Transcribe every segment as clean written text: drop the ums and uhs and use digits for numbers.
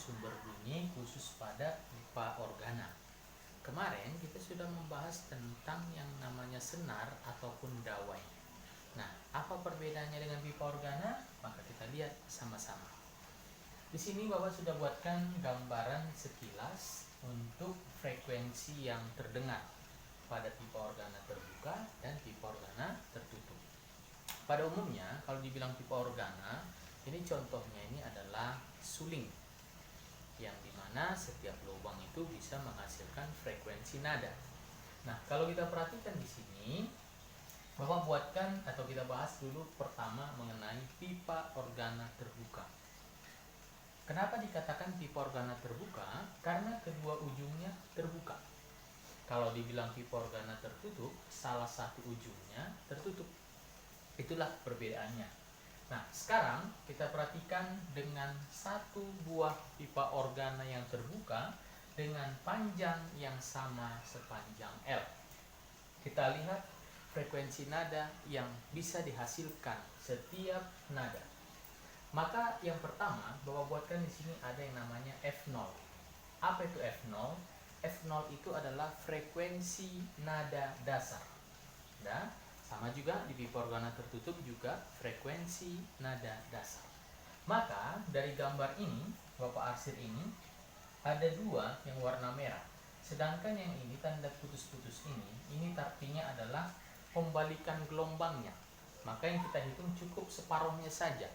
sumber bunyi khusus pada pipa organa. Kemarin kita sudah membahas tentang yang namanya senar ataupun dawai. Nah, apa perbedaannya dengan pipa organa? Maka kita lihat sama-sama. Di sini Bapak sudah buatkan gambaran sekilas untuk frekuensi yang terdengar pada pipa organa terbuka dan pipa organa tertutup. Pada umumnya, kalau dibilang pipa organa, ini contohnya ini adalah suling, yang dimana setiap lubang itu bisa menghasilkan frekuensi nada. Nah, kalau kita perhatikan di sini, Bapak buatkan atau kita bahas dulu pertama mengenai pipa organa terbuka. Kenapa dikatakan pipa organa terbuka? Karena kedua ujungnya terbuka. Kalau dibilang pipa organa tertutup, salah satu ujungnya tertutup. Itulah perbedaannya. Nah, sekarang kita perhatikan dengan satu buah pipa organa yang terbuka dengan panjang yang sama sepanjang L. Kita lihat frekuensi nada yang bisa dihasilkan setiap nada. Maka yang pertama, Bapak buatkan di sini ada yang namanya F0. Apa itu F0? F0 itu adalah frekuensi nada dasar. Dan sama juga di pipa organa tertutup juga frekuensi nada dasar. Maka dari gambar ini, Bapak arsir ini, ada dua yang warna merah. Sedangkan yang ini tanda putus-putus ini artinya adalah pembalikan gelombangnya. Maka yang kita hitung cukup separuhnya saja.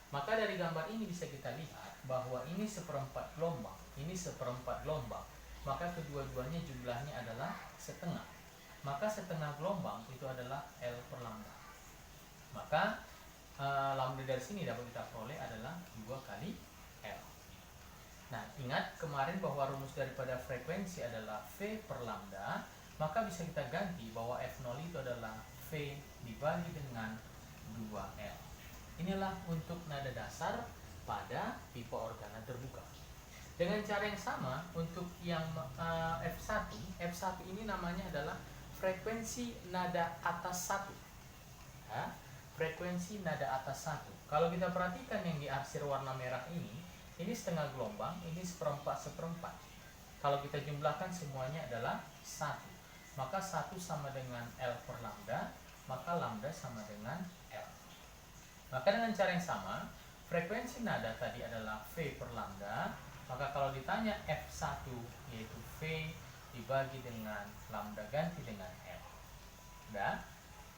Maka dari gambar ini bisa kita lihat bahwa ini seperempat gelombang, ini seperempat gelombang. Maka kedua-duanya jumlahnya adalah setengah. Maka setengah gelombang itu adalah L per lambda. Maka lambda dari sini dapat kita peroleh adalah 2 kali L. Nah, ingat kemarin bahwa rumus daripada frekuensi adalah V per lambda. Maka bisa kita ganti bahwa F0 itu adalah V dibagi dengan 2L. Inilah untuk nada dasar pada pipa organa terbuka. Dengan cara yang sama untuk yang F1, F1 ini namanya adalah frekuensi nada atas 1. Ya, frekuensi nada atas 1. Kalau kita perhatikan yang diarsir warna merah ini setengah gelombang, ini seperempat. Kalau kita jumlahkan semuanya adalah 1. Maka 1 sama dengan L per lambda, maka lambda sama dengan L. Maka dengan cara yang sama, frekuensi nada tadi adalah V per lambda. Maka kalau ditanya F1 yaitu V dibagi dengan lambda ganti dengan L. Nah,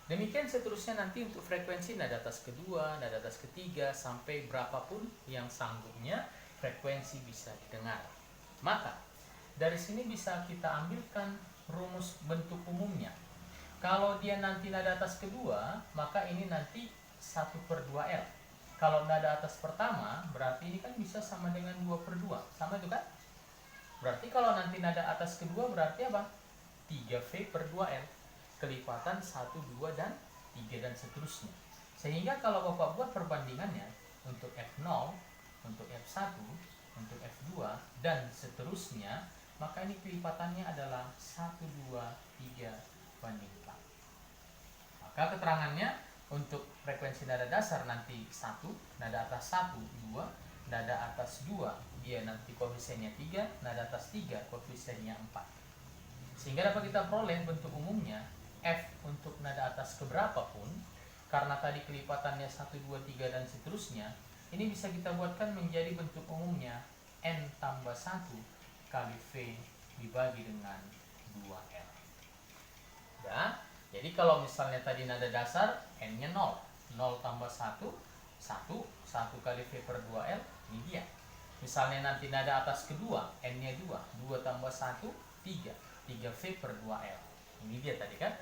demikian seterusnya nanti untuk frekuensi nada atas kedua, nada atas ketiga, sampai berapapun yang sanggupnya frekuensi bisa didengar. Maka dari sini bisa kita ambilkan rumus bentuk umumnya. Kalau dia nanti nada atas kedua, maka ini nanti 1/2L. Kalau nada atas pertama, berarti ini kan bisa sama dengan 2/2. Sama itu kan? Berarti kalau nanti nada atas kedua berarti apa? 3V/2L. Kelipatan 1, 2, dan 3 dan seterusnya. Sehingga kalau Bapak buat perbandingannya untuk F0, untuk F1, untuk F2, dan seterusnya, maka ini kelipatannya adalah 1, 2, 3 banding 4. Maka keterangannya untuk frekuensi nada dasar nanti 1, nada atas 1, 2, nada atas 2 dia nanti koefisiennya 3, nada atas 3 koefisiennya 4. Sehingga dapat kita peroleh bentuk umumnya F untuk nada atas keberapapun, karena tadi kelipatannya 1, 2, 3 dan seterusnya, ini bisa kita buatkan menjadi bentuk umumnya N tambah 1 kali V dibagi dengan 2L. Ya. Jadi kalau misalnya tadi nada dasar N-nya 0, 0 tambah 1, 1, 1 kali V/2L, ini dia. Misalnya nanti nada atas kedua, N-nya 2, 2 tambah 1, 3, 3V/2L. Ini dia tadi kan?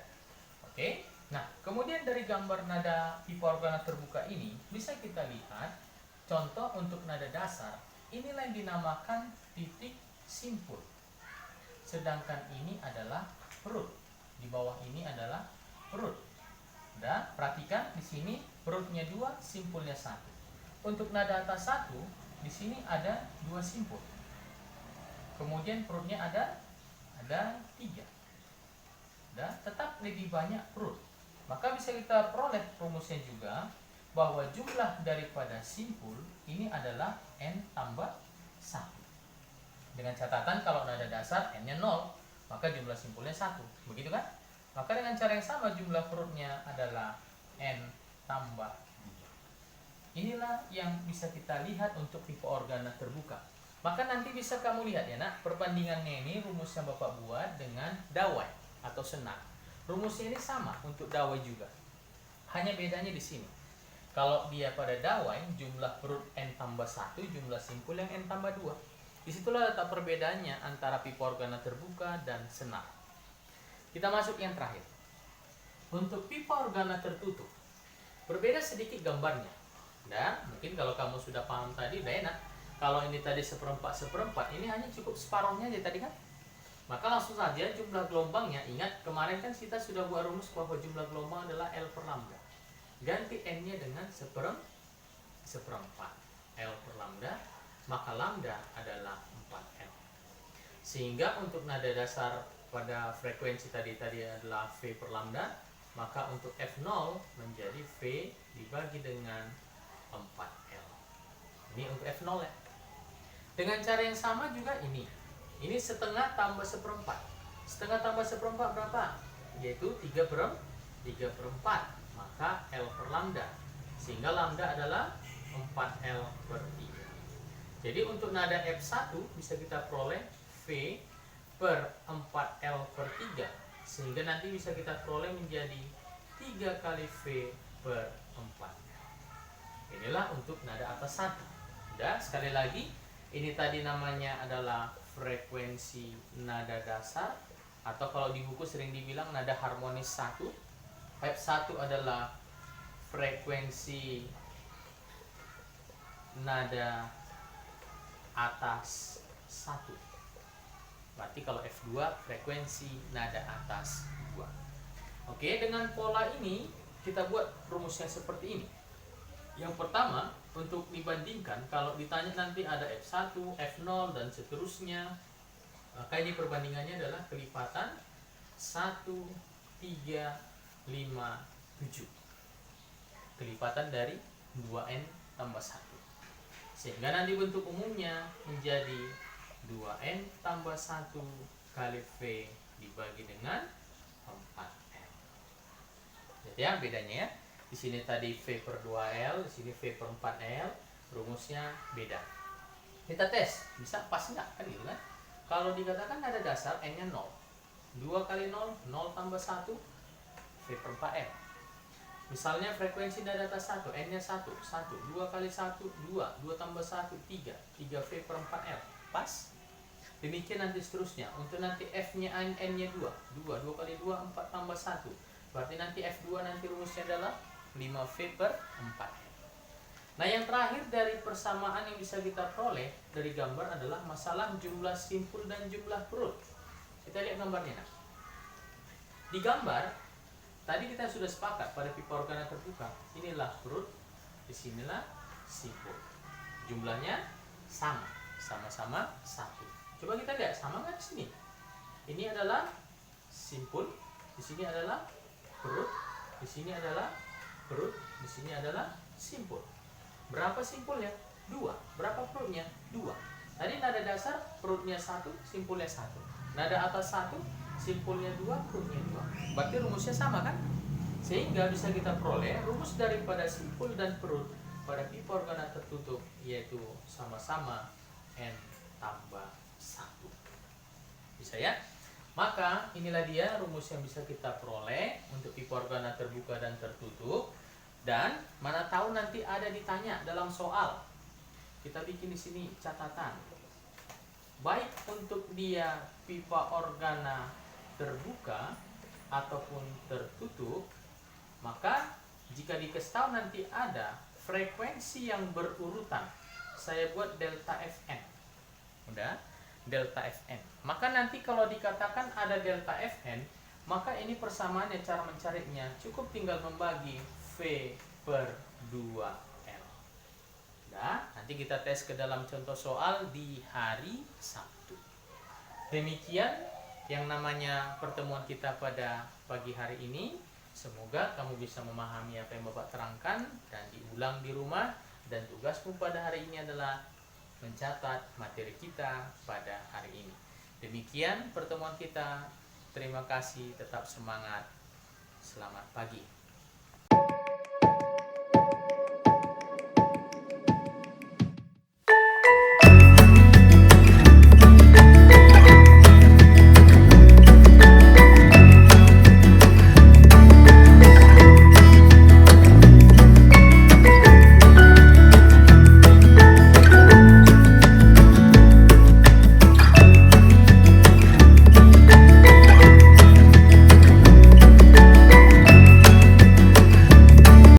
Oke. Nah, kemudian dari gambar nada pipa organa terbuka ini, bisa kita lihat contoh untuk nada dasar, inilah yang dinamakan titik simpul. Sedangkan ini adalah perut. Di bawah ini adalah perut. Dan perhatikan di sini perutnya 2, simpulnya 1. Untuk nada atas 1, di sini ada 2 simpul. Kemudian perutnya ada 3. Dan tetap lebih banyak perut. Maka bisa kita peroleh rumusnya juga bahwa jumlah daripada simpul ini adalah N tambah 1. Dengan catatan kalau nada dasar n-nya 0, maka jumlah simpulnya 1. Begitu kan? Maka dengan cara yang sama jumlah perutnya adalah n tambah 2. Inilah yang bisa kita lihat untuk pipa organa terbuka. Maka nanti bisa kamu lihat ya nak, perbandingannya ini rumus yang Bapak buat dengan dawai atau senar. Rumusnya ini sama untuk dawai juga. Hanya bedanya di sini. Kalau dia pada dawai, jumlah perut n tambah 1, jumlah simpul yang n tambah 2. Disitulah letak perbedaannya antara pipa organa terbuka dan senar. Kita masuk yang terakhir. Untuk pipa organa tertutup, berbeda sedikit gambarnya. Dan mungkin kalau kamu sudah paham tadi, udah enak. Kalau ini tadi seperempat, ini hanya cukup separuhnya aja tadi kan. Maka langsung saja jumlah gelombangnya, ingat kemarin kan kita sudah buat rumus bahwa jumlah gelombang adalah L per lambda. Ganti N-nya dengan seperempat L per lambda, maka lambda adalah 4L. Sehingga untuk nada dasar pada frekuensi tadi adalah V per lambda, maka untuk F0 menjadi V dibagi dengan 4L. Ini untuk F0 ya. Dengan cara yang sama juga ini setengah tambah seperempat. Setengah tambah seperempat berapa? Yaitu 3 per 4. Maka L per lambda. Sehingga lambda adalah 4L per 3. Jadi untuk nada F1 bisa kita peroleh V per 4L per 3. Sehingga nanti bisa kita peroleh menjadi 3 kali V per 4L. Inilah untuk nada atas 1. Udah, sekali lagi, ini tadi namanya adalah frekuensi nada dasar, atau kalau di buku sering dibilang nada harmonis 1. F1 adalah frekuensi nada atas 1. Berarti kalau F2 frekuensi nada atas 2. Oke, dengan pola ini kita buat rumusnya seperti ini. Yang pertama, untuk dibandingkan, kalau ditanya nanti ada F1, F0 dan seterusnya, maka ini perbandingannya adalah kelipatan 1, 3, 5, 7. Kelipatan dari 2N tambah 1. Sehingga nanti bentuk umumnya menjadi 2N tambah 1 kali V dibagi dengan 4L. Jadi ya bedanya ya. Di sini tadi V per 2L, di sini V per 4L, rumusnya beda. Kita tes, bisa pas nggak kan gitu kan? Kalau dikatakan ada dasar N-nya 0. 2 kali 0, 0 tambah 1, V per 4L. Misalnya frekuensi nada atas 1, N-nya 1, 2 kali 1, 2 tambah 1, 3 V per 4L. Pas? Demikian nanti seterusnya. Untuk nanti F-nya N-nya 2 kali 2, 4 tambah 1. Berarti nanti F2 nanti rumusnya adalah 5V per 4L. Nah, yang terakhir dari persamaan yang bisa kita peroleh dari gambar adalah masalah jumlah simpul dan jumlah perut. Kita lihat gambarnya. Di gambar tadi kita sudah sepakat pada pipa organa terbuka, inilah perut, disinilah simpul. Jumlahnya sama-sama 1. Coba kita lihat sama nggak di sini? Ini adalah simpul, di sini adalah perut, di sini adalah perut, di sini adalah simpul. Berapa simpulnya? 2. Berapa perutnya? 2. Tadi nada dasar perutnya 1, simpulnya 1. Nada atas 1, simpulnya 2, perutnya 2. Berarti rumusnya sama kan? Sehingga bisa kita peroleh rumus daripada simpul dan perut pada pipa organa tertutup, yaitu sama-sama N tambah 1. Bisa ya? Maka inilah dia rumus yang bisa kita peroleh untuk pipa organa terbuka dan tertutup. Dan mana tahu nanti ada ditanya dalam soal. Kita bikin di sini catatan. Baik untuk dia pipa organa terbuka ataupun tertutup, maka jika dikasih tahu nanti ada frekuensi yang berurutan, saya buat delta Fn. Udah? Delta Fn. Maka nanti kalau dikatakan ada delta Fn, maka ini persamaannya, cara mencarinya cukup tinggal membagi V per 2L. Nah, nanti kita tes ke dalam contoh soal di hari Sabtu. Demikian yang namanya pertemuan kita pada pagi hari ini. Semoga kamu bisa memahami apa yang Bapak terangkan dan diulang di rumah. Dan tugasmu pada hari ini adalah mencatat materi kita pada hari ini. Demikian pertemuan kita. Terima kasih, tetap semangat. Selamat pagi.